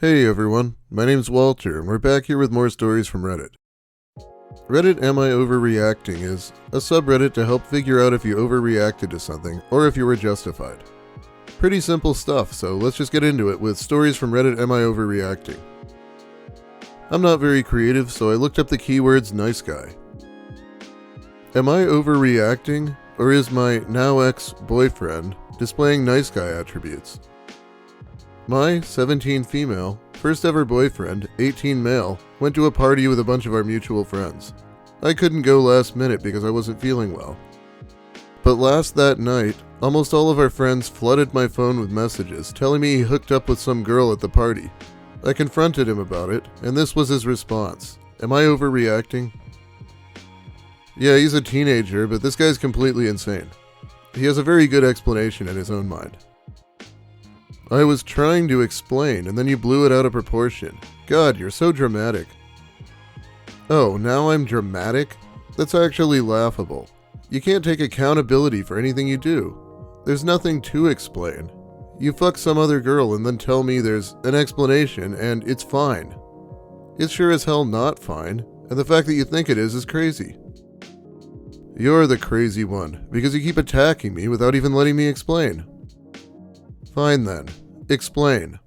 Hey everyone, my name's Walter, and we're back here with more stories from Reddit. Reddit AmIOverreacting is a subreddit to help figure out if you overreacted to something, or if you were justified. Pretty simple stuff, so let's just get into it with stories from Reddit AmIOverreacting. I'm not very creative, so I looked up the keywords nice guy. Am I overreacting, or is my now ex-boyfriend displaying nice guy attributes? My 17 female, first ever boyfriend, 18 male, went to a party with a bunch of our mutual friends. I couldn't go last minute because I wasn't feeling well. But that night, almost all of our friends flooded my phone with messages telling me he hooked up with some girl at the party. I confronted him about it, and this was his response. Am I overreacting? Yeah, he's a teenager, but this guy's completely insane. He has a very good explanation in his own mind. I was trying to explain, and then you blew it out of proportion. God, you're so dramatic. Oh, now I'm dramatic? That's actually laughable. You can't take accountability for anything you do. There's nothing to explain. You fuck some other girl and then tell me there's an explanation and it's fine. It's sure as hell not fine, and the fact that you think it is crazy. You're the crazy one, because you keep attacking me without even letting me explain. Fine then. Explain.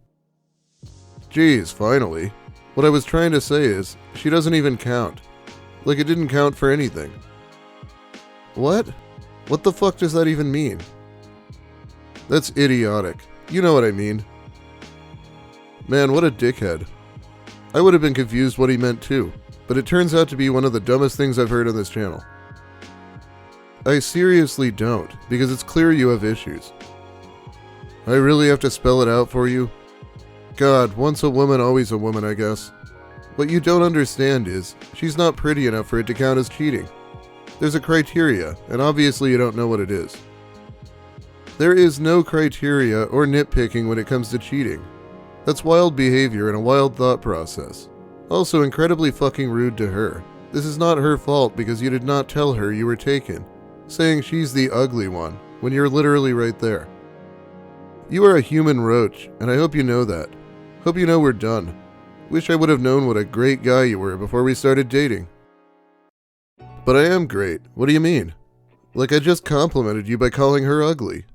Geez, finally. What I was trying to say is, she doesn't even count. Like it didn't count for anything. What? What the fuck does that even mean? That's idiotic. You know what I mean. Man, what a dickhead. I would have been confused what he meant too, but it turns out to be one of the dumbest things I've heard on this channel. I seriously don't, because it's clear you have issues. I really have to spell it out for you? God, once a woman, always a woman, I guess. What you don't understand is, she's not pretty enough for it to count as cheating. There's a criteria, and obviously you don't know what it is. There is no criteria or nitpicking when it comes to cheating. That's wild behavior and a wild thought process. Also incredibly fucking rude to her. This is not her fault because you did not tell her you were taken, saying she's the ugly one, when you're literally right there. You are a human roach, and I hope you know that. Hope you know we're done. Wish I would have known what a great guy you were before we started dating. But I am great. What do you mean? Like I just complimented you by calling her ugly.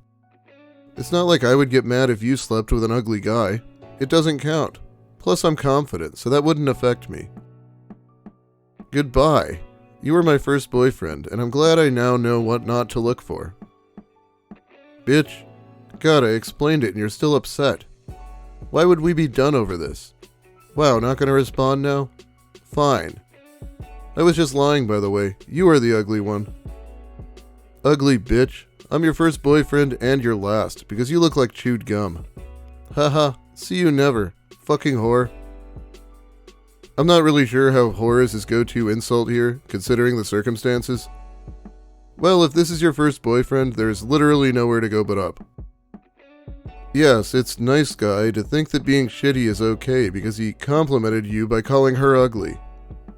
It's not like I would get mad if you slept with an ugly guy. It doesn't count. Plus I'm confident, so that wouldn't affect me. Goodbye. You were my first boyfriend, and I'm glad I now know what not to look for. Bitch. God, I explained it and you're still upset. Why would we be done over this? Wow, not gonna respond now? Fine. I was just lying, by the way. You are the ugly one. Ugly bitch. I'm your first boyfriend and your last, because you look like chewed gum. Haha, see you never. Fucking whore. I'm not really sure how whore is his go-to insult here, considering the circumstances. Well, if this is your first boyfriend, there's literally nowhere to go but up. Yes, it's nice guy to think that being shitty is okay because he complimented you by calling her ugly.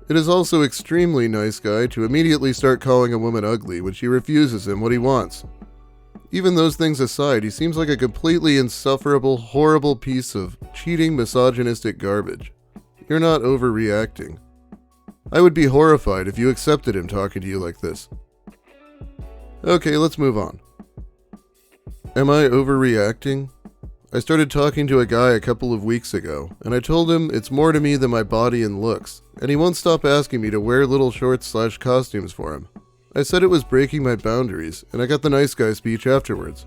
It is also extremely nice guy to immediately start calling a woman ugly when she refuses him what he wants. Even those things aside, he seems like a completely insufferable, horrible piece of cheating, misogynistic garbage. You're not overreacting. I would be horrified if you accepted him talking to you like this. Okay, let's move on. Am I overreacting? I started talking to a guy a couple of weeks ago, and I told him it's more to me than my body and looks, and he won't stop asking me to wear little shorts/costumes for him. I said it was breaking my boundaries, and I got the nice guy speech afterwards.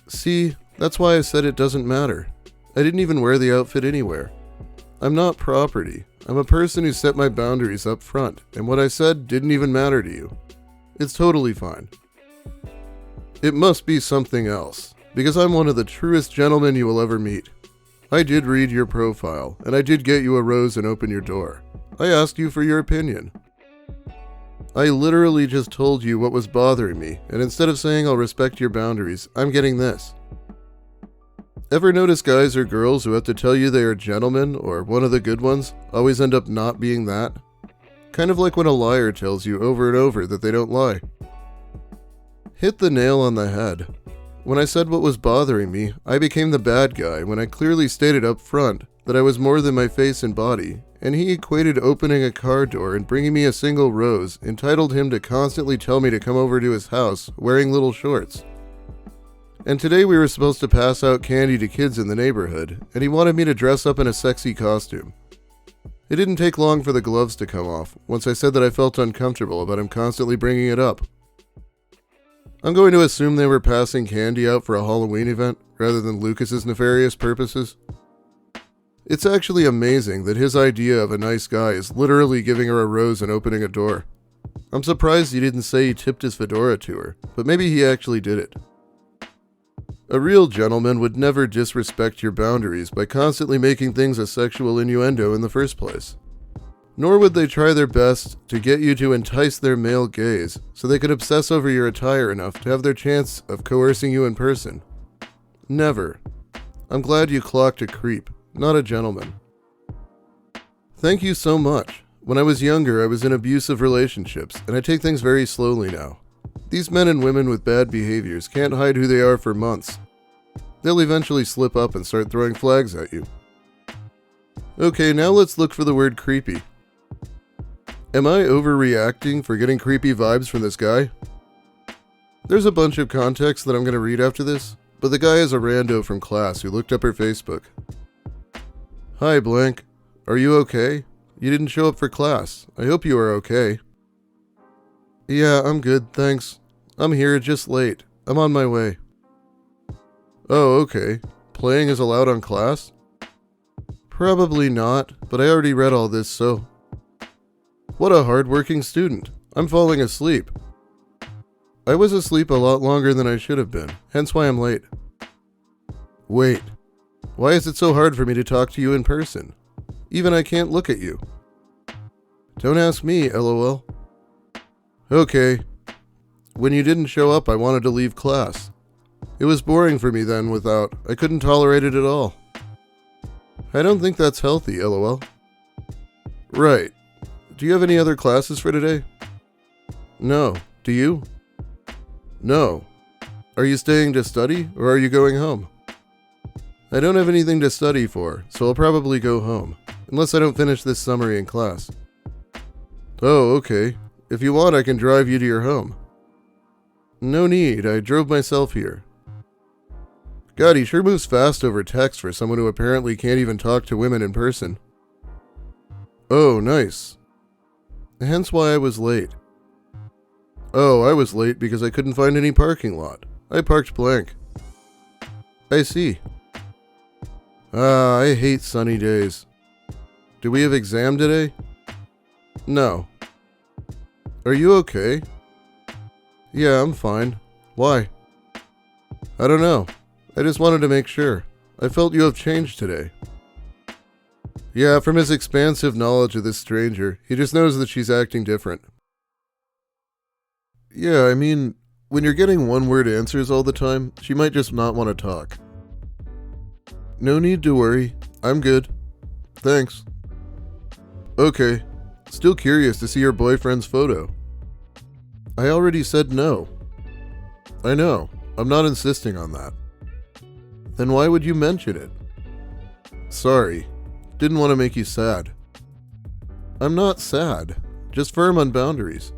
See, that's why I said it doesn't matter. I didn't even wear the outfit anywhere. I'm not property. I'm a person who set my boundaries up front, and what I said didn't even matter to you. It's totally fine. It must be something else, because I'm one of the truest gentlemen you will ever meet. I did read your profile, and I did get you a rose and open your door. I asked you for your opinion. I literally just told you what was bothering me, and instead of saying I'll respect your boundaries, I'm getting this. Ever notice guys or girls who have to tell you they are gentlemen, or one of the good ones, always end up not being that? Kind of like when a liar tells you over and over that they don't lie. Hit the nail on the head. When I said what was bothering me, I became the bad guy when I clearly stated up front that I was more than my face and body, and he equated opening a car door and bringing me a single rose entitled him to constantly tell me to come over to his house wearing little shorts. And today we were supposed to pass out candy to kids in the neighborhood, and he wanted me to dress up in a sexy costume. It didn't take long for the gloves to come off once I said that I felt uncomfortable about him constantly bringing it up. I'm going to assume they were passing candy out for a Halloween event rather than Lucas's nefarious purposes. It's actually amazing that his idea of a nice guy is literally giving her a rose and opening a door. I'm surprised he didn't say he tipped his fedora to her, but maybe he actually did it. A real gentleman would never disrespect your boundaries by constantly making things a sexual innuendo in the first place. Nor would they try their best to get you to entice their male gaze so they could obsess over your attire enough to have their chance of coercing you in person. Never. I'm glad you clocked a creep, not a gentleman. Thank you so much. When I was younger, I was in abusive relationships, and I take things very slowly now. These men and women with bad behaviors can't hide who they are for months. They'll eventually slip up and start throwing flags at you. Okay, now let's look for the word creepy. Am I overreacting for getting creepy vibes from this guy? There's a bunch of context that I'm going to read after this, but the guy is a rando from class who looked up her Facebook. Hi, blank. Are you okay? You didn't show up for class. I hope you are okay. Yeah, I'm good, thanks. I'm here, just late. I'm on my way. Oh, okay. Playing is allowed on class? Probably not, but I already read all this, so... What a hard-working student. I'm falling asleep. I was asleep a lot longer than I should have been, hence why I'm late. Wait. Why is it so hard for me to talk to you in person? Even I can't look at you. Don't ask me, LOL. Okay. When you didn't show up, I wanted to leave class. It was boring for me then without. I couldn't tolerate it at all. I don't think that's healthy, LOL. Right. Do you have any other classes for today? No. Do you? No. Are you staying to study, or are you going home? I don't have anything to study for, so I'll probably go home. Unless I don't finish this summary in class. Oh, okay. If you want, I can drive you to your home. No need, I drove myself here. God, he sure moves fast over text for someone who apparently can't even talk to women in person. Oh, nice. Hence why I was late. Oh, I was late because I couldn't find any parking lot. I parked blank. I see. I hate sunny days. Do we have exam today? No. Are you okay? Yeah, I'm fine. Why? I don't know. I just wanted to make sure. I felt you have changed today. Yeah, from his expansive knowledge of this stranger, he just knows that she's acting different. Yeah, I mean, when you're getting one-word answers all the time, she might just not want to talk. No need to worry. I'm good. Thanks. Okay. Still curious to see your boyfriend's photo. I already said no. I know. I'm not insisting on that. Then why would you mention it? Sorry. Didn't want to make you sad. I'm not sad. Just firm on boundaries.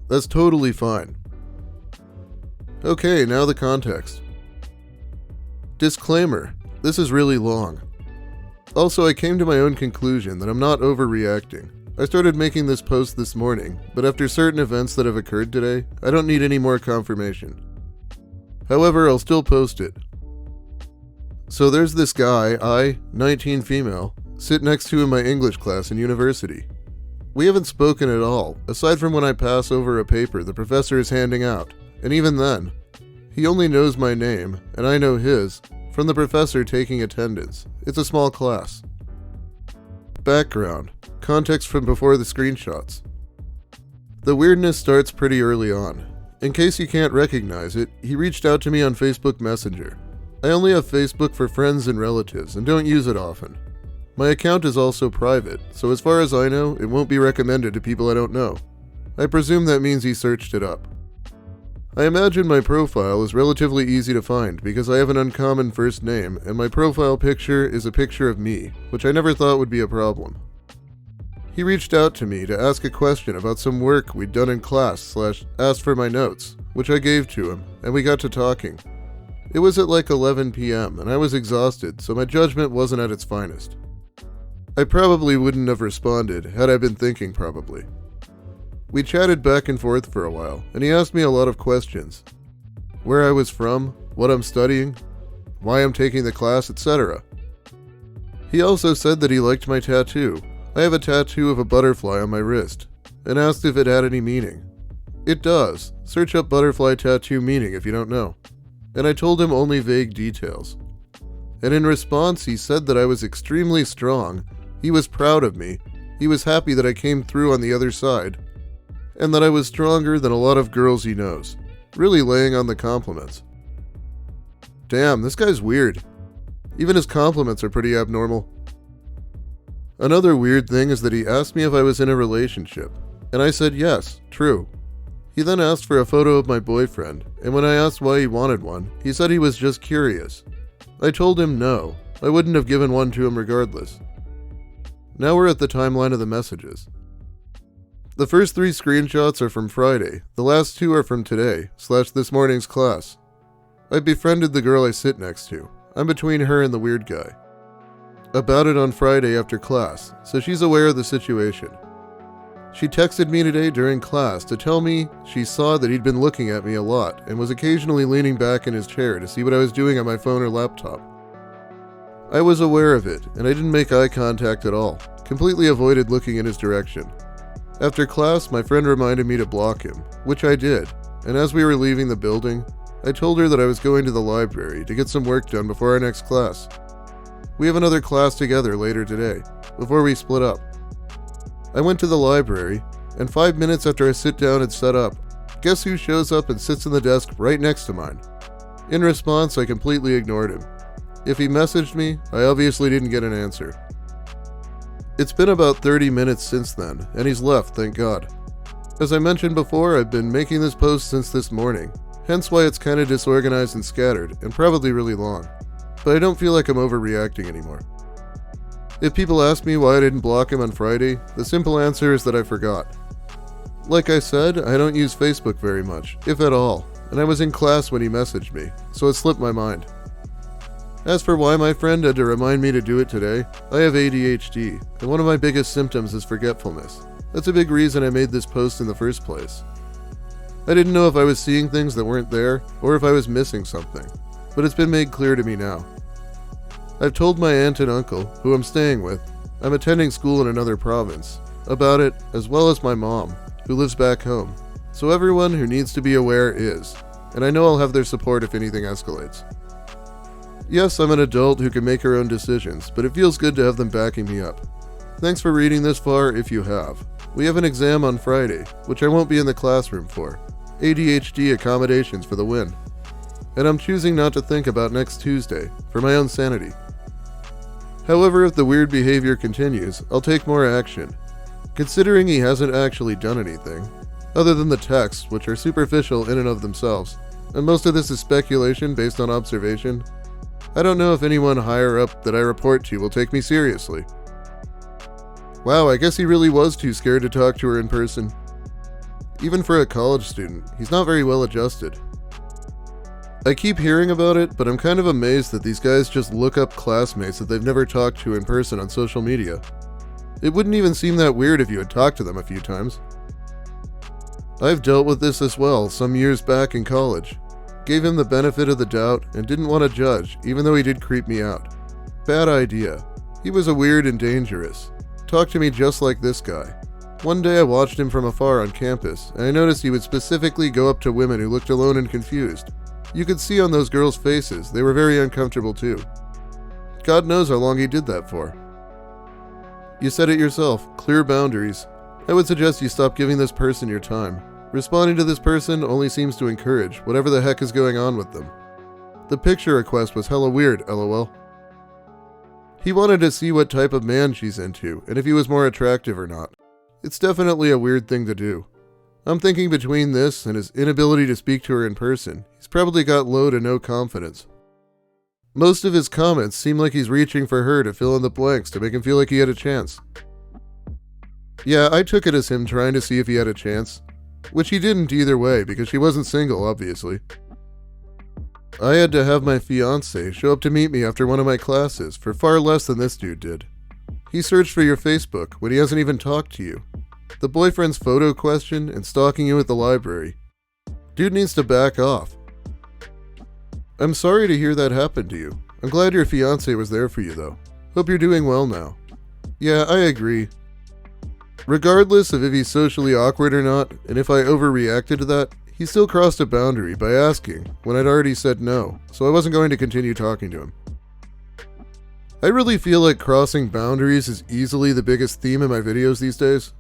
That's totally fine. Okay, now the context. Disclaimer. This is really long. Also, I came to my own conclusion that I'm not overreacting. I started making this post this morning, but after certain events that have occurred today, I don't need any more confirmation. However, I'll still post it. So there's this guy, 19 female, sit next to in my English class in university. We haven't spoken at all, aside from when I pass over a paper the professor is handing out, and even then, he only knows my name, and I know his, from the professor taking attendance. It's a small class. Background. Context from before the screenshots. The weirdness starts pretty early on. In case you can't recognize it, he reached out to me on Facebook Messenger. I only have Facebook for friends and relatives and don't use it often. My account is also private, so as far as I know, it won't be recommended to people I don't know. I presume that means he searched it up. I imagine my profile is relatively easy to find because I have an uncommon first name and my profile picture is a picture of me, which I never thought would be a problem. He reached out to me to ask a question about some work we'd done in class / asked for my notes, which I gave to him, and we got to talking. It was at like 11 p.m. and I was exhausted, so my judgment wasn't at its finest. I probably wouldn't have responded had I been thinking probably. We chatted back and forth for a while, and he asked me a lot of questions. Where I was from, what I'm studying, why I'm taking the class, etc. He also said that he liked my tattoo. I have a tattoo of a butterfly on my wrist, and asked if it had any meaning. It does. Search up butterfly tattoo meaning if you don't know. And I told him only vague details. And in response, he said that I was extremely strong, he was proud of me, he was happy that I came through on the other side, and that I was stronger than a lot of girls he knows, really laying on the compliments. Damn, this guy's weird. Even his compliments are pretty abnormal. Another weird thing is that he asked me if I was in a relationship, and I said yes, true. He then asked for a photo of my boyfriend, and when I asked why he wanted one, he said he was just curious. I told him no, I wouldn't have given one to him regardless. Now we're at the timeline of the messages. The first 3 screenshots are from Friday, the last 2 are from today / this morning's class. I befriended the girl I sit next to. I'm between her and the weird guy. About it on Friday after class, so she's aware of the situation. She texted me today during class to tell me she saw that he'd been looking at me a lot and was occasionally leaning back in his chair to see what I was doing on my phone or laptop. I was aware of it, and I didn't make eye contact at all, completely avoided looking in his direction. After class, my friend reminded me to block him, which I did, and as we were leaving the building, I told her that I was going to the library to get some work done before our next class. We have another class together later today, before we split up. I went to the library, and 5 minutes after I sit down and set up, guess who shows up and sits in the desk right next to mine? In response, I completely ignored him. If he messaged me, I obviously didn't get an answer. It's been about 30 minutes since then, and he's left, thank God. As I mentioned before, I've been making this post since this morning, hence why it's kinda disorganized and scattered, and probably really long. But I don't feel like I'm overreacting anymore. If people ask me why I didn't block him on Friday, the simple answer is that I forgot. Like I said, I don't use Facebook very much, if at all, and I was in class when he messaged me, so it slipped my mind. As for why my friend had to remind me to do it today, I have ADHD, and one of my biggest symptoms is forgetfulness. That's a big reason I made this post in the first place. I didn't know if I was seeing things that weren't there, or if I was missing something, but it's been made clear to me now. I've told my aunt and uncle, who I'm staying with, I'm attending school in another province, about it, as well as my mom, who lives back home, so everyone who needs to be aware is, and I know I'll have their support if anything escalates. Yes, I'm an adult who can make her own decisions, but it feels good to have them backing me up. Thanks for reading this far if you have. We have an exam on Friday, which I won't be in the classroom for. ADHD accommodations for the win. And I'm choosing not to think about next Tuesday, for my own sanity. However, if the weird behavior continues, I'll take more action. Considering he hasn't actually done anything, other than the texts, which are superficial in and of themselves, and most of this is speculation based on observation, I don't know if anyone higher up that I report to will take me seriously. Wow, I guess he really was too scared to talk to her in person. Even for a college student, he's not very well adjusted. I keep hearing about it, but I'm kind of amazed that these guys just look up classmates that they've never talked to in person on social media. It wouldn't even seem that weird if you had talked to them a few times. I've dealt with this as well some years back in college. Gave him the benefit of the doubt and didn't want to judge, even though he did creep me out. Bad idea. He was a weird and dangerous. Talked to me just like this guy. One day I watched him from afar on campus, and I noticed he would specifically go up to women who looked alone and confused. You could see on those girls' faces, they were very uncomfortable too. God knows how long he did that for. You said it yourself, clear boundaries. I would suggest you stop giving this person your time. Responding to this person only seems to encourage whatever the heck is going on with them. The picture request was hella weird, lol. He wanted to see what type of man she's into and if he was more attractive or not. It's definitely a weird thing to do. I'm thinking between this and his inability to speak to her in person, he's probably got low to no confidence. Most of his comments seem like he's reaching for her to fill in the blanks to make him feel like he had a chance. Yeah, I took it as him trying to see if he had a chance, which he didn't either way because she wasn't single, obviously. I had to have my fiancé show up to meet me after one of my classes for far less than this dude did. He searched for your Facebook when he hasn't even talked to you. The boyfriend's photo question and stalking you at the library. Dude needs to back off. I'm sorry to hear that happened to you. I'm glad your fiancé was there for you though. Hope you're doing well now. Yeah, I agree. Regardless of if he's socially awkward or not, and if I overreacted to that, he still crossed a boundary by asking when I'd already said no, so I wasn't going to continue talking to him. I really feel like crossing boundaries is easily the biggest theme in my videos these days.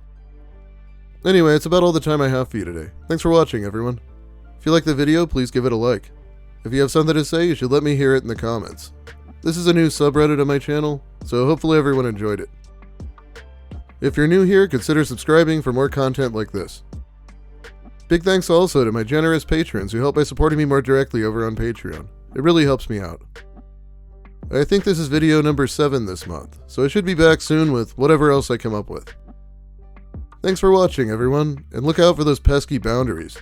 Anyway, it's about all the time I have for you today. Thanks for watching, everyone. If you like the video, please give it a like. If you have something to say, you should let me hear it in the comments. This is a new subreddit on my channel, so hopefully everyone enjoyed it. If you're new here, consider subscribing for more content like this. Big thanks also to my generous patrons who help by supporting me more directly over on Patreon. It really helps me out. I think this is video number 7 this month, so I should be back soon with whatever else I come up with. Thanks for watching, everyone, and look out for those pesky boundaries.